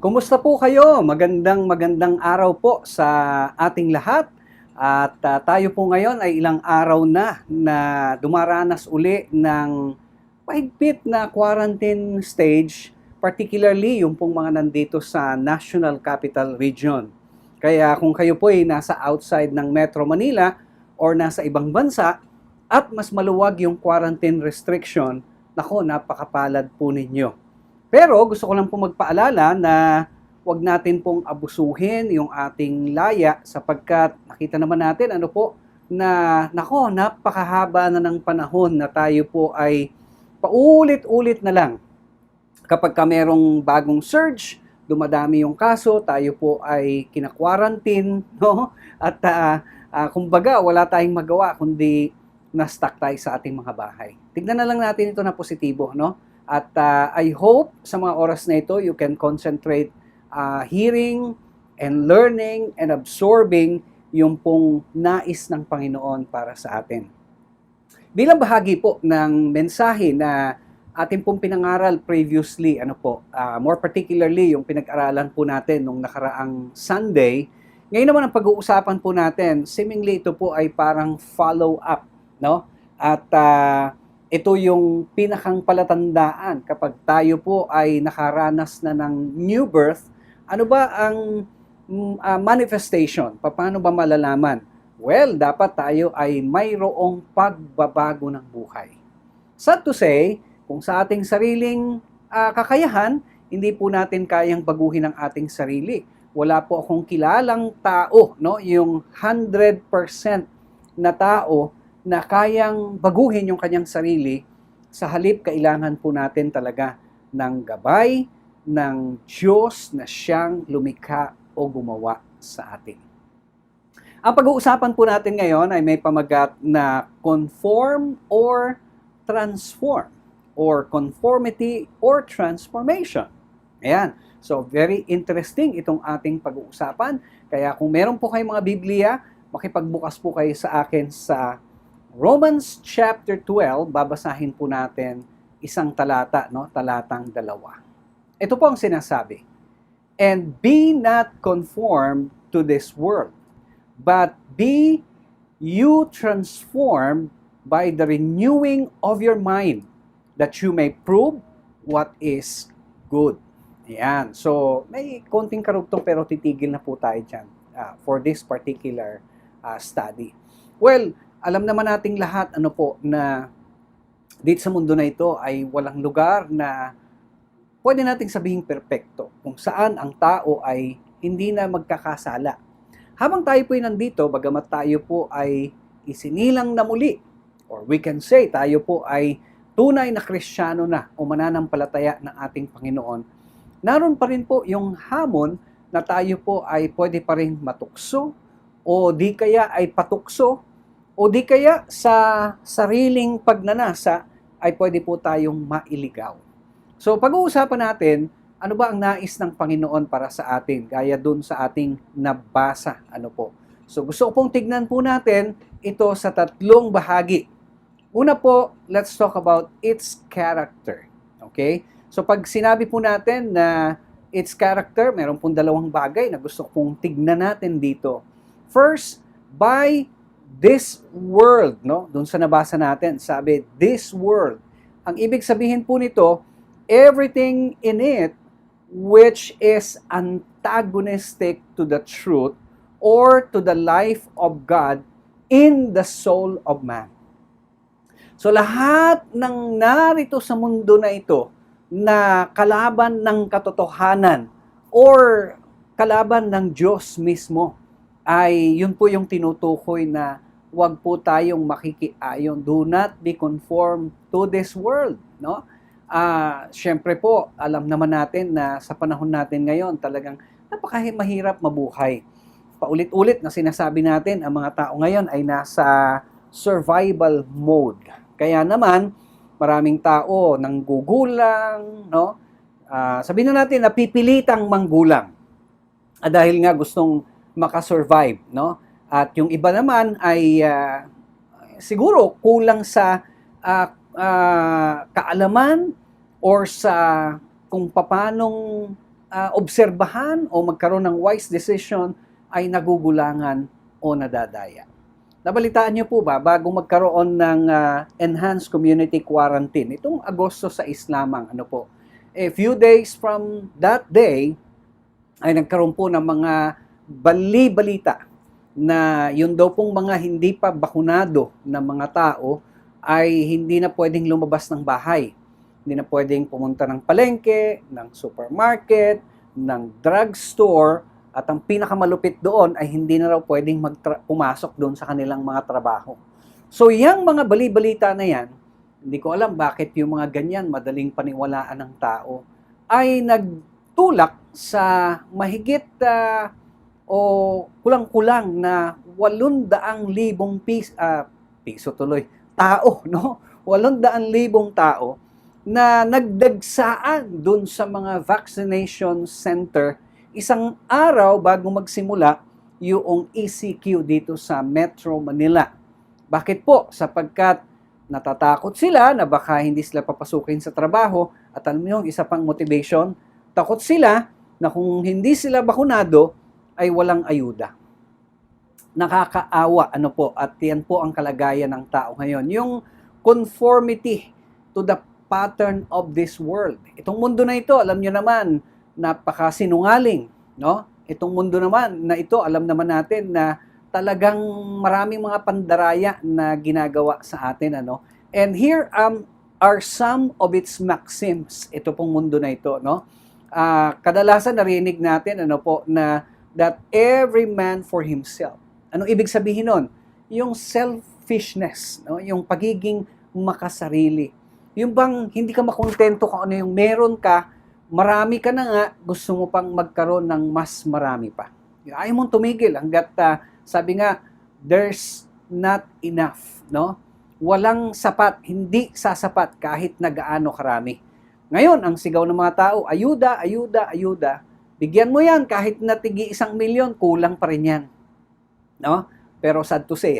Kumusta po kayo? Magandang araw po sa ating lahat. At tayo po ngayon ay ilang araw na dumaranas uli ng mahigpit na quarantine stage, particularly yung pong mga nandito sa National Capital Region. Kaya kung kayo po ay nasa outside ng Metro Manila or nasa ibang bansa at mas maluwag yung quarantine restriction, nako, napakapalad po ninyo. Pero gusto ko lang po magpaalala na wag natin pong abusuhin yung ating laya sapagkat nakita naman natin na nako, napakahaba na ng panahon na tayo po ay paulit-ulit na lang. Kapag ka merong bagong surge, dumadami yung kaso, tayo po ay kina-quarantine, no? At kumbaga wala tayong magawa kundi na-stuck tayo sa ating mga bahay. Tignan na lang natin ito na positibo, no? At I hope sa mga oras na ito, you can concentrate hearing and learning and absorbing yung pong nais ng Panginoon para sa atin. Bilang bahagi po ng mensahe na ating pong pinangaral previously, more particularly yung pinag-aralan po natin nung nakaraang Sunday, ngayon naman ang pag-uusapan po natin, seemingly ito po ay parang follow-up, no? At ito yung pinakang palatandaan kapag tayo po ay nakaranas na ng new birth. Ano ba ang manifestation? Paano ba malalaman? Well, dapat tayo ay mayroong pagbabago ng buhay. Sad to say, kung sa ating sariling kakayahan, hindi po natin kayang baguhin ang ating sarili. Wala po akong kilalang tao, no? Yung 100% na tao na kayang baguhin yung kanyang sarili. Sa halip, kailangan po natin talaga ng gabay ng Diyos na siyang lumikha o gumawa sa atin. Ang pag-uusapan po natin ngayon ay may pamagat na conform or transform, or conformity or transformation. Ayan. So, very interesting itong ating pag-uusapan. Kaya kung meron po kayong mga Biblia, makipagbukas po kayo sa akin sa Romans chapter 12, babasahin po natin isang talata, no? Talatang 2. Ito po ang sinasabi. And be not conformed to this world, but be you transformed by the renewing of your mind, that you may prove what is good. Ayan. So, may konting karugtong pero titigil na po tayo dyan for this particular study. Well, alam naman nating lahat na dito sa mundo na ito ay walang lugar na pwede nating sabihing perpekto kung saan ang tao ay hindi na magkakasala. Habang tayo po ay nandito, bagamat tayo po ay isinilang na muli, or we can say tayo po ay tunay na Kristiyano na o mananampalataya ng ating Panginoon, naroon pa rin po yung hamon na tayo po ay pwede pa rin matukso o di kaya ay patukso o di kaya sa sariling pagnanasa ay pwede po tayong mailigaw. So pag-uusapan natin, ano ba ang nais ng Panginoon para sa atin, gaya dun sa ating nabasa, So gusto ko pong tignan po natin ito sa tatlong bahagi. Una po, let's talk about its character. Okay? So pag sinabi po natin na its character, meron pong dalawang bagay na gusto kong tignan natin dito. First, by this world, no? Doon sa nabasa natin, sabi, this world. Ang ibig sabihin po nito, everything in it which is antagonistic to the truth or to the life of God in the soul of man. So lahat ng narito sa mundo na ito na kalaban ng katotohanan or kalaban ng Diyos mismo, ay yun po yung tinutukoy na wag po tayong makikiayon. Do not be conformed to this world, no? Syempre po, alam naman natin na sa panahon natin ngayon, talagang napakahirap mabuhay. Paulit-ulit na sinasabi natin, ang mga tao ngayon ay nasa survival mode. Kaya naman, maraming tao nanggugulang, no? Sabihin na natin, napipilitang manggulang. Dahil nga gustong makasurvive, no? At yung iba naman ay siguro kulang sa kaalaman or sa kung paanong obserbahan o magkaroon ng wise decision ay nagugulangan o nadadaya. Nabalitaan niyo po ba, bago magkaroon ng enhanced community quarantine, itong Agosto 6 lamang, a few days from that day, ay nagkaroon po ng mga bali-balita na yun daw pong mga hindi pa bakunado na mga tao ay hindi na pwedeng lumabas ng bahay. Hindi na pwedeng pumunta ng palengke, ng supermarket, ng drugstore, at ang pinakamalupit doon ay hindi na raw pwedeng pumasok doon sa kanilang mga trabaho. So, yung mga bali-balita na yan, hindi ko alam bakit yung mga ganyan, madaling paniwalaan ng tao, ay nagtulak sa mahigit o kulang-kulang na 800,000 piso tuloy, tao, no? 800,000 tao na nagdagsaan doon sa mga vaccination center isang araw bago magsimula yung ECQ dito sa Metro Manila. Bakit po? Sapagkat natatakot sila na baka hindi sila papasukin sa trabaho at alam niyo yung isa pang motivation, takot sila na kung hindi sila bakunado ay walang ayuda. Nakakaawa at yan po ang kalagayan ng tao ngayon. Yung conformity to the pattern of this world. Itong mundo na ito, alam niyo naman, napakasinungaling, no? Itong mundo naman na ito, alam naman natin na talagang maraming mga pandaraya na ginagawa sa atin, And here are some of its maxims. Ito pong mundo na ito, no? Kadalasan narinig natin, na that every man for himself. Anong ibig sabihin nun? Yung selfishness, no? Yung pagiging makasarili. Yung bang hindi ka makontento kung ano yung meron ka, marami ka na nga, gusto mo pang magkaroon ng mas marami pa. Ayaw mong tumigil hanggat, sabi nga, there's not enough, no? Walang sapat, hindi sasapat kahit na gaano karami. Ngayon, ang sigaw ng mga tao, ayuda, ayuda, ayuda. Bigyan mo yan, kahit na tigi 1,000,000, kulang pa rin yan. No? Pero sad to say,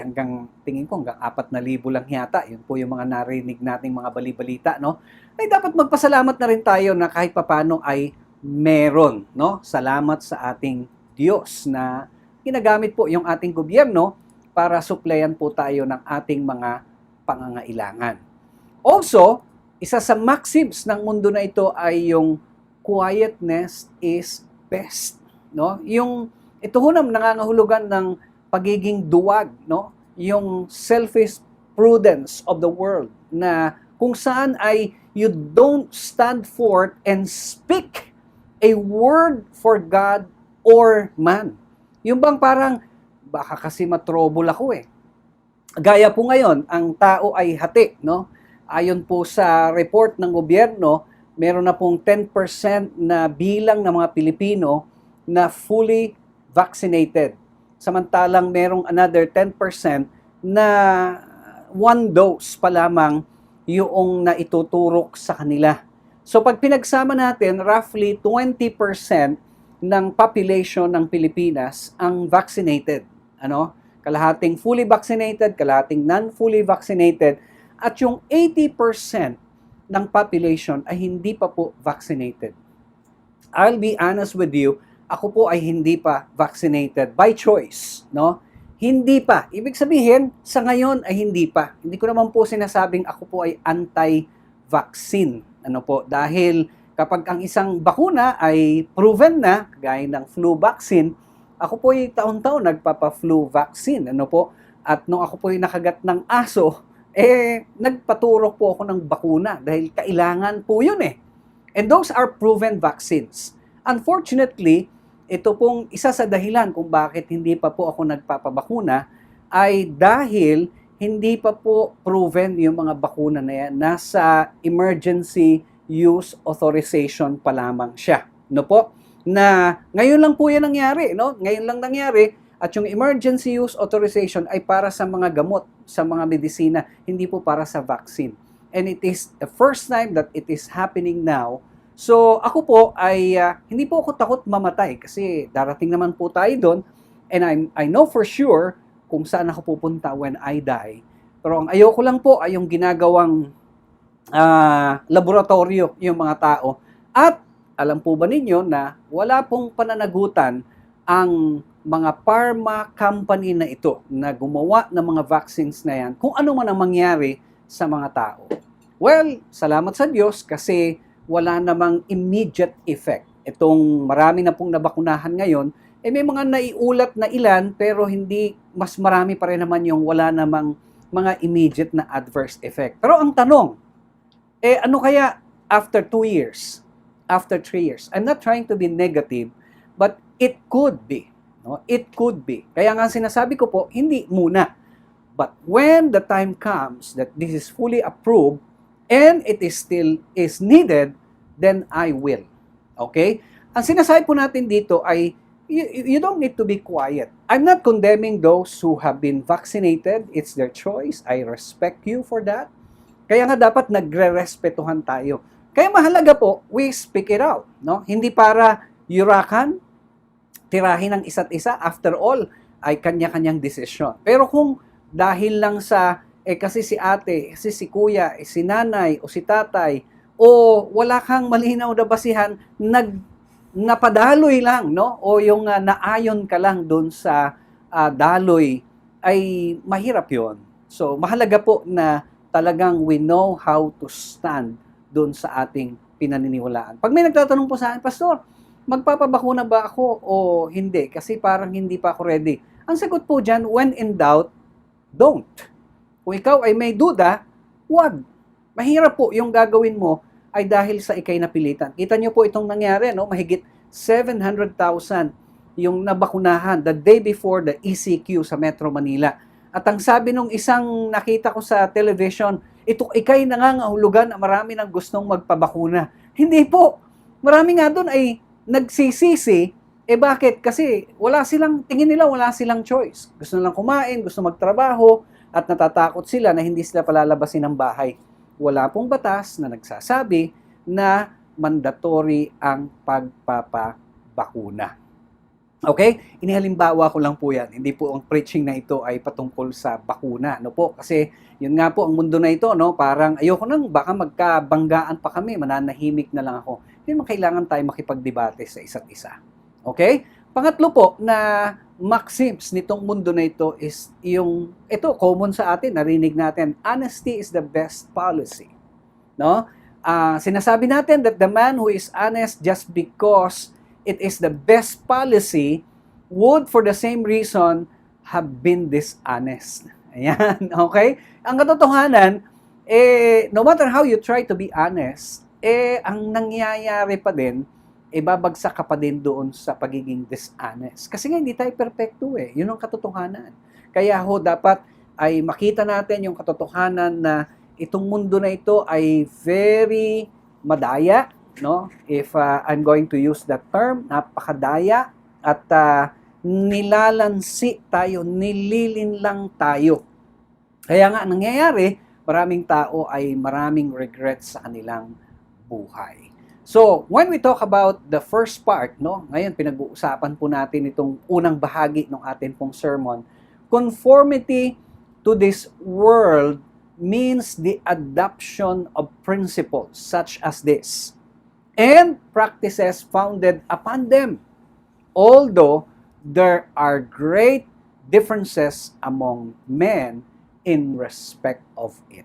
tingin ko hanggang 4,000 lang yata. Yun po yung mga narinig nating mga bali-balita, no? Ay dapat magpasalamat na rin tayo na kahit papano ay meron, no? Salamat sa ating Diyos na ginagamit po yung ating gobyerno para supplyan po tayo ng ating mga pangangailangan. Also, isa sa maxims ng mundo na ito ay yung quietness is best, no? Yung ito ho nangangahulugan ng pagiging duwag, no? Yung selfish prudence of the world na kung saan ay you don't stand forth and speak a word for God or man. Yung bang parang baka kasi matrouble ako eh. Gaya po ngayon, ang tao ay hati, no? Ayon po sa report ng gobyerno, meron na pong 10% na bilang ng mga Pilipino na fully vaccinated. Samantalang merong another 10% na one dose pa lamang yung naituturok sa kanila. So pag pinagsama natin, roughly 20% ng population ng Pilipinas ang vaccinated. Kalahating fully vaccinated, kalahating non-fully vaccinated, at yung 80% ng population ay hindi pa po vaccinated. I'll be honest with you, ako po ay hindi pa vaccinated by choice, no? Hindi pa. Ibig sabihin, sa ngayon ay hindi pa. Hindi ko naman po sinasabing ako po ay anti-vaccine. Dahil kapag ang isang bakuna ay proven na, gaya ng flu vaccine, ako po ay taon-taon nagpapa-flu vaccine, At nung ako po ay nakagat ng aso, nagpaturok po ako ng bakuna dahil kailangan po yun eh. And those are proven vaccines. Unfortunately, ito pong isa sa dahilan kung bakit hindi pa po ako nagpapabakuna ay dahil hindi pa po proven yung mga bakuna na yan. Nasa emergency use authorization pa lamang siya. Na ngayon lang po yan nangyari. Ngayon lang nangyari at yung emergency use authorization ay para sa mga gamot, sa mga medisina, hindi po para sa vaccine. And it is the first time that it is happening now. So, ako po ay hindi po ako takot mamatay kasi darating naman po tayo doon and I know for sure kung saan ako pupunta when I die. Pero ang ayoko lang po ay yung ginagawang laboratorio yung mga tao. At alam po ba ninyo na wala pong pananagutan ang mga pharma company na ito na gumawa ng mga vaccines na yan kung ano man ang mangyari sa mga tao? Well, salamat sa Diyos kasi wala namang immediate effect. Itong marami na pong nabakunahan ngayon, may mga naiulat na ilan pero hindi, mas marami pa rin naman yung wala namang mga immediate na adverse effect. Pero ang tanong, ano kaya after 2 years? After 3 years? I'm not trying to be negative, but it could be. No? It could be. Kaya nga sinasabi ko po, hindi muna. But when the time comes that this is fully approved and it is still is needed, then I will. Okay? Ang sinasabi po natin dito ay you don't need to be quiet. I'm not condemning those who have been vaccinated. It's their choice. I respect you for that. Kaya nga dapat nagre-respetuhan tayo. Kaya mahalaga po, we speak it out. No? Hindi para yurakan, tirahin ng isa't isa. After all, ay kanya-kanyang desisyon. Pero kung dahil lang sa, kasi si ate, kasi si kuya, si nanay, o si tatay, o wala kang malinaw na basihan, napadaloy lang, no? O yung naayon ka lang doon sa daloy, ay mahirap yon. So, mahalaga po na talagang we know how to stand doon sa ating pinaniniwalaan. Pag may nagtatanong po sa akin, Pastor, magpapabakuna ba ako o hindi? Kasi parang hindi pa ako ready. Ang sagot po dyan, when in doubt, don't. Kung ikaw ay may duda, wag. Mahirap po yung gagawin mo ay dahil sa ikay napilitan. Kita nyo po itong nangyari, no? Mahigit 700,000 yung nabakunahan the day before the ECQ sa Metro Manila. At ang sabi nung isang nakita ko sa television, ito ikay nangangahulugan na marami nang gustong magpabakuna. Hindi po. Marami nga doon ay nagsisisi. Bakit? Kasi tingin nila wala silang choice. Gusto nilang kumain, gusto magtrabaho, at natatakot sila na hindi sila palalabasin ng bahay. Wala pong batas na nagsasabi na mandatory ang pagpapabakuna. Okay? Inihalimbawa ko lang po yan. Hindi po ang preaching na ito ay patungkol sa bakuna. No po? Kasi yun nga po, ang mundo na ito, no? Parang ayoko nang baka magkabanggaan pa kami, mananahimik na lang ako. Hindi naman kailangan tayo makipagdebate sa isa't isa. Okay? Pangatlo po na maxims nitong mundo na ito is ito, common sa atin, narinig natin, honesty is the best policy. No? Sinasabi natin that the man who is honest just because it is the best policy would for the same reason have been dishonest. Ayan, okay? Ang katotohanan, no matter how you try to be honest, ang nangyayari pa din, babagsak ka pa din doon sa pagiging dishonest. Kasi nga hindi tayo perfecto Yun ang katotohanan. Kaya dapat ay makita natin yung katotohanan na itong mundo na ito ay very madaya, no? If I'm going to use that term, napakadaya at nilalansi tayo, nililinlang tayo. Kaya nga nangyayari, maraming tao ay maraming regrets sa kanilang buhay. So, when we talk about the first part, no? Ngayon pinag-uusapan po natin itong unang bahagi ng atin pong sermon. Conformity to this world means the adoption of principles such as this and practices founded upon them, although there are great differences among men in respect of it.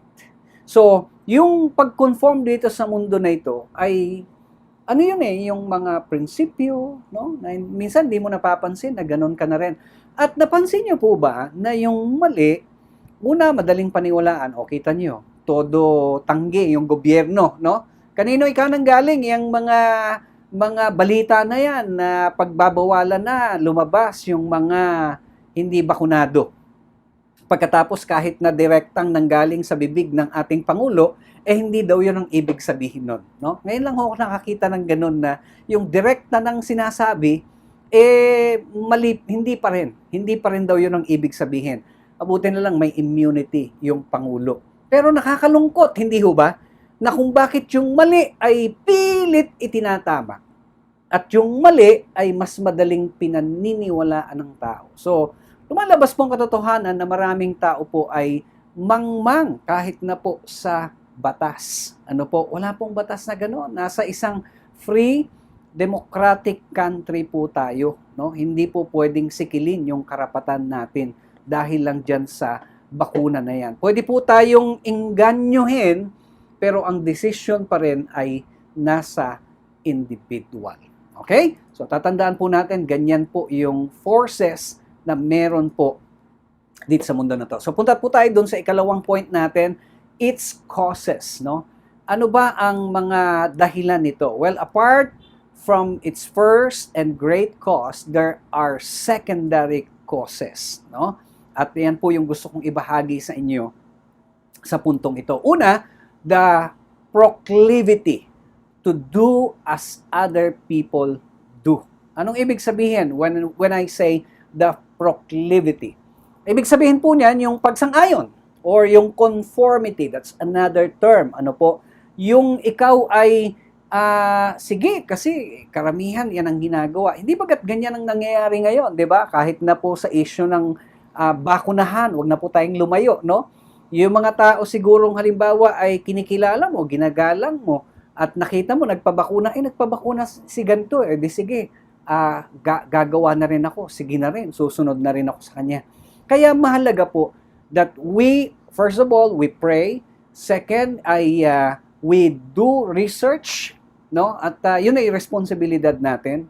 So, yung pag-conform dito sa mundo na ito ay, yung mga prinsipyo, no? Na minsan di mo napapansin na ganun ka na rin. At napansin niyo po ba na yung mali, una, madaling paniwalaan, kita niyo, todo tanggi yung gobyerno, no? Kanino nang galing yung mga balita na yan na pagbabawalan na lumabas yung mga hindi bakunado. Pagkatapos kahit na direktang nanggaling sa bibig ng ating Pangulo, hindi daw yun ang ibig sabihin nun. No? Ngayon lang ako nakakita ng ganun na yung direkta ng sinasabi, mali, hindi pa rin. Hindi pa rin daw yun ang ibig sabihin. Abutin na lang may immunity yung Pangulo. Pero nakakalungkot, hindi ho ba? Na kung bakit yung mali ay pilit itinatama. At yung mali ay mas madaling pinaniniwalaan ng tao. So, lumalabas po ang katotohanan na maraming tao po ay mangmang kahit na po sa batas. Wala pong batas na gano'n. Nasa isang free democratic country po tayo, no? Hindi po pwedeng sikilin yung karapatan natin dahil lang diyan sa bakuna na yan. Pwede po tayong inganyohin, pero ang decision pa rin ay nasa individual. Okay? So tatandaan po natin, ganyan po yung forces na meron po dito sa mundo na to. So punta po tayo doon sa ikalawang point natin, its causes, no? Ano ba ang mga dahilan nito? Well, apart from its first and great cause, there are secondary causes, no? At yan po yung gusto kong ibahagi sa inyo sa puntong ito. Una, the proclivity to do as other people do. Anong ibig sabihin when I say the proclivity? Ibig sabihin po niyan yung pagsang-ayon or yung conformity. That's another term. Ano po? Yung ikaw ay sige, kasi karamihan yan ang ginagawa. Hindi bagat ganyan ang nangyayari ngayon, di ba? Kahit na po sa issue ng bakunahan, wag na po tayong lumayo, no? Yung mga tao sigurong halimbawa ay kinikilala mo, ginagalang mo, at nakita mo, nagpabakuna si ganito, di sige, gagawa na rin ako, sige na rin, susunod na rin ako sa kanya. Kaya mahalaga po that we, first of all, we pray, second ay we do research, no? At yun ay responsibilidad natin.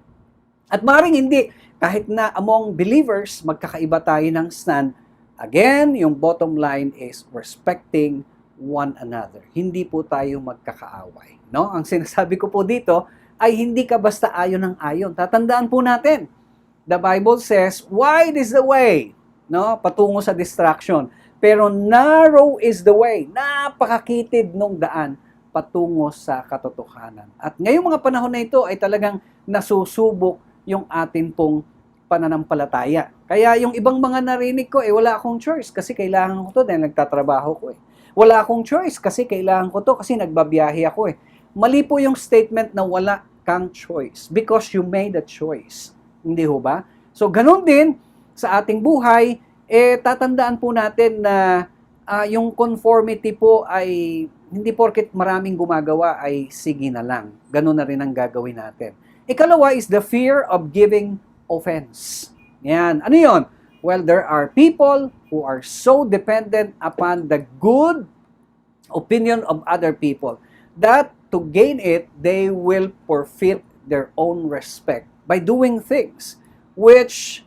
At maaaring hindi, kahit na among believers, magkakaiba tayo ng stand. Again, yung bottom line is respecting one another. Hindi po tayo magkakaaway, no? Ang sinasabi ko po dito ay hindi ka basta ayon ng ayon. Tatandaan po natin, the Bible says, wide is the way, no? Patungo sa distraction. Pero narrow is the way, napakakitid nung daan patungo sa katotohanan. At ngayong mga panahon na ito ay talagang nasusubok yung atin pong pananampalataya. Kaya yung ibang mga narinig ko, wala akong choice kasi kailangan ko to dahil nagtatrabaho ko . Wala akong choice kasi kailangan ko to kasi nagbabiyahe ako . Mali po yung statement na wala kang choice because you made a choice. Hindi ho ba? So ganun din sa ating buhay, tatandaan po natin na yung conformity po ay hindi porket maraming gumagawa ay sige na lang. Ganun na rin ang gagawin natin. Ikalawa is the fear of giving offense. Yan. Ano yon? Well, there are people who are so dependent upon the good opinion of other people that to gain it, they will forfeit their own respect by doing things which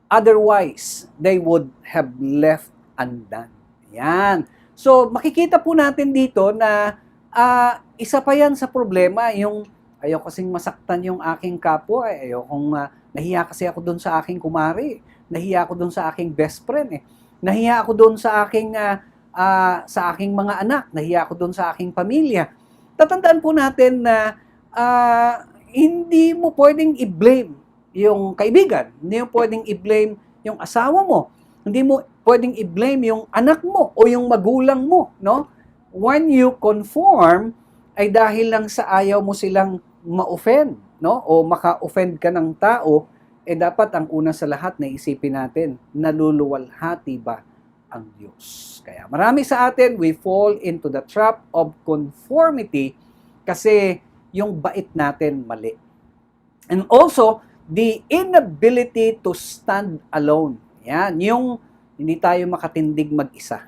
otherwise they would have left undone. Yan. So, makikita po natin dito na isa pa yan sa problema, yung ayaw kasing masaktan yung aking kapwa, ayaw kong nahiya kasi ako doon sa aking kumari, nahiya ako doon sa aking best friend, nahiya ako doon sa aking mga anak, nahiya ako doon sa aking pamilya. Tatandaan po natin na hindi mo pwedeng i-blame yung kaibigan, hindi mo pwedeng i-blame yung asawa mo, hindi mo pwedeng i-blame yung anak mo o yung magulang mo, no? When you conform, ay dahil lang sa ayaw mo silang ma-offend, no? O maka-offend ka ng tao, dapat ang una sa lahat na isipin natin, naluluwalhati ba ang Diyos? Kaya marami sa atin, we fall into the trap of conformity kasi yung bait natin mali. And also, the inability to stand alone. Yan, yung hindi tayo makatindig mag-isa.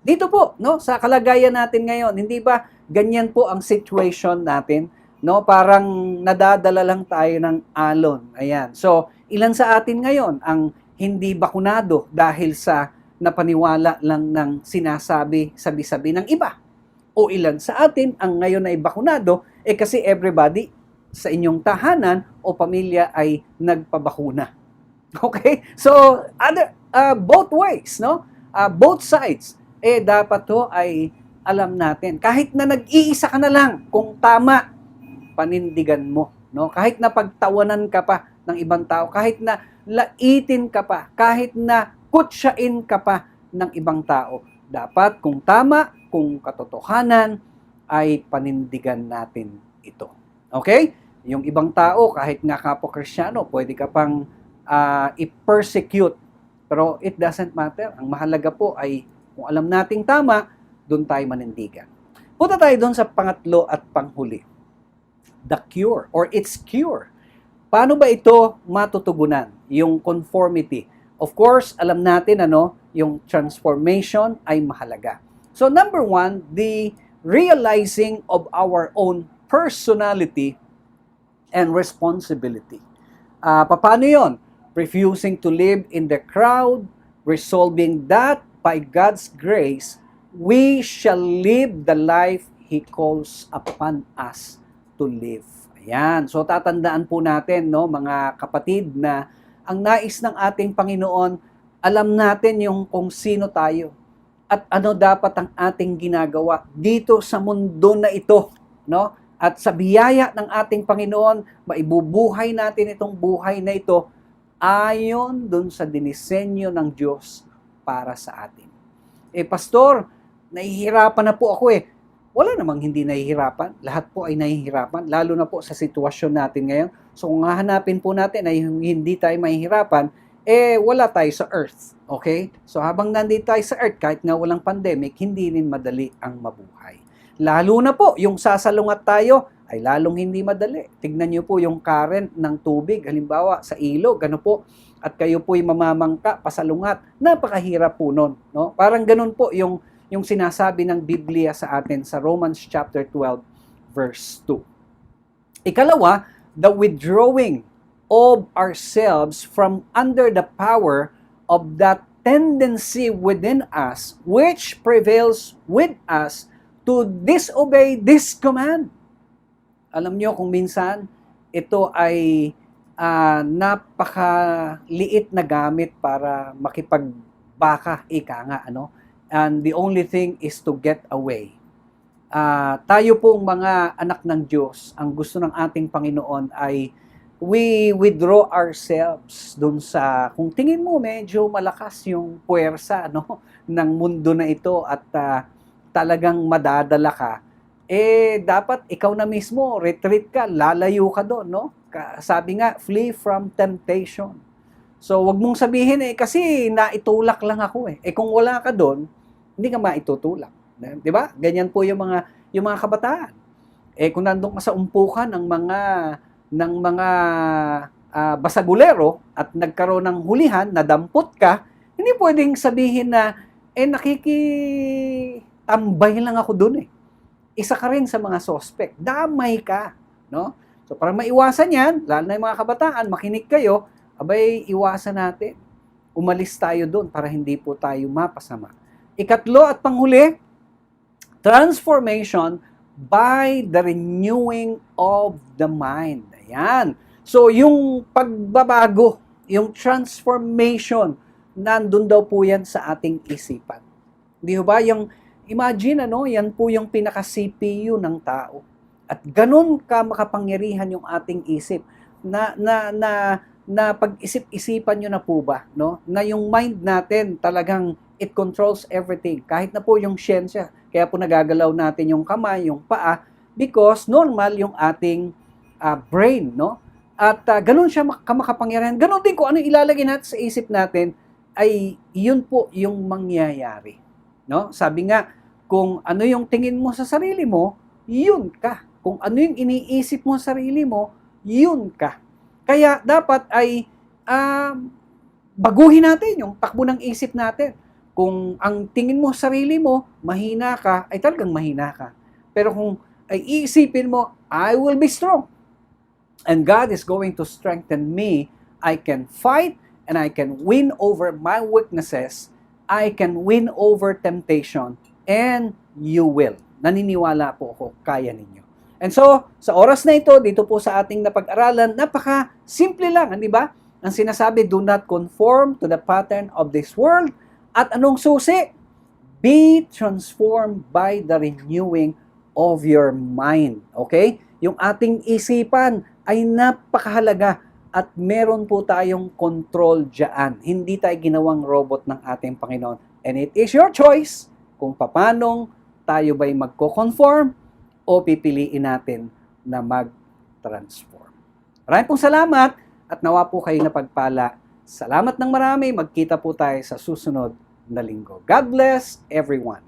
Dito po, no, sa kalagayan natin ngayon, hindi ba ganyan po ang situation natin, no? Parang nadadala lang tayo ng alon. Ayan. So, ilan sa atin ngayon ang hindi bakunado dahil sa napaniwala lang ng sinasabi, sabi-sabi ng iba? O ilan sa atin ang ngayon ay bakunado kasi everybody sa inyong tahanan o pamilya ay nagpabakuna. Okay? So, both ways, no? Both sides. Dapat to ay alam natin. Kahit na nag-iisa ka na lang, kung tama, panindigan mo, no? Kahit na pagtawanan ka pa ng ibang tao, kahit na laitin ka pa, kahit na kutsyain ka pa ng ibang tao, dapat kung tama, kung katotohanan, ay panindigan natin ito. Okay? Yung ibang tao, kahit nga kapwa Kristiyano, pwede ka pang i-persecute. Pero it doesn't matter. Ang mahalaga po ay kung alam nating tama, doon tayo manindigan. Punta tayo doon sa pangatlo at panghuli. the cure or its cure. Paano ba ito matutugunan? Yung conformity. Of course, alam natin yung transformation ay mahalaga. So number one, the realizing of our own personality and responsibility. Paano yon? Refusing to live in the crowd, resolving that by God's grace, we shall live the life He calls upon us to live. Ayan. So tatandaan po natin, mga kapatid, na ang nais ng ating Panginoon, alam natin yung kung sino tayo at ano dapat ang ating ginagawa dito sa mundo na ito, no? At sa biyaya ng ating Panginoon, maibubuhay natin itong buhay na ito ayon dun sa dinisenyo ng Diyos para sa atin. Pastor, nahihirapan na po ako Wala namang hindi nahihirapan. Lahat po ay nahihirapan, lalo na po sa sitwasyon natin ngayon. So kung hahanapin po natin ay hindi tayo mahihirapan, wala tayo sa earth. Okay? So habang nandito tayo sa earth, kahit nga walang pandemic, hindi rin madali ang mabuhay. Lalo na po, yung sasalungat tayo, ay lalong hindi madali. Tignan niyo po yung current ng tubig, halimbawa sa ilog, at kayo po'y mamamangka, pasalungat, napakahirap po nun. No? Parang ganun po yung sinasabi ng Biblia sa atin sa Romans chapter 12, verse 2. Ikalawa, the withdrawing of ourselves from under the power of that tendency within us which prevails with us to disobey this command. Alam nyo kung minsan, ito ay napakaliit na gamit para makipagbaka, and the only thing is to get away. Tayo pong mga anak ng Diyos, ang gusto ng ating Panginoon ay we withdraw ourselves dun sa, kung tingin mo medyo malakas yung puwersa ng mundo na ito at talagang madadala ka, dapat ikaw na mismo, retreat ka, lalayo ka doon, Sabi nga, flee from temptation. So, wag mong sabihin, kasi naitulak lang ako kung wala ka doon, hindi ka maitutulak. Di ba? Ganyan po yung mga kabataan. Kung nandun ka sa umpukan ng mga basagulero at nagkaroon ng hulihan, nadampot ka, hindi pwedeng sabihin na, nakikitambay lang ako doon Isa ka rin sa mga suspect. Damay ka. No? So, para maiwasan yan, lalo na yung mga kabataan, makinig kayo, iwasan natin. Umalis tayo doon para hindi po tayo mapasama. Ikatlo at panghuli, transformation by the renewing of the mind. Ayan. So, yung pagbabago, yung transformation, nandun daw po yan sa ating isipan. Di ba? Imagine, yan po yung pinaka-CPU ng tao. At ganun ka makapangyarihan yung ating isip na pag-isip-isipan nyo na po ba, na yung mind natin talagang it controls everything. Kahit na po yung siyensya, kaya po nagagalaw natin yung kamay, yung paa, because normal yung ating brain, At ganun siya makapangyarihan. Ganun din kung ano ilalagay natin sa isip natin, ay yun po yung mangyayari. Sabi nga, kung ano yung tingin mo sa sarili mo, yun ka. Kung ano yung iniisip mo sa sarili mo, yun ka. Kaya dapat ay baguhin natin yung takbo ng isip natin. Kung ang tingin mo sa sarili mo, mahina ka, ay talagang mahina ka. Pero kung ay iisipin mo, I will be strong. And God is going to strengthen me. I can fight and I can win over my weaknesses. I can win over temptation. And you will. Naniniwala po ako, kaya ninyo. And so, sa oras na ito, dito po sa ating napag-aralan, napaka-simple lang, di ba? Ang sinasabi, do not conform to the pattern of this world. At anong susi? Be transformed by the renewing of your mind. Okay? Yung ating isipan ay napakahalaga at meron po tayong control dyan. Hindi tayo ginawang robot ng ating Panginoon. And it is your choice kung paanong tayo ba'y magko-conform o pipiliin natin na mag-transform. Maraming pong salamat at nawa po kayo na pagpala. Salamat ng marami. Magkita po tayo sa susunod na linggo. God bless everyone.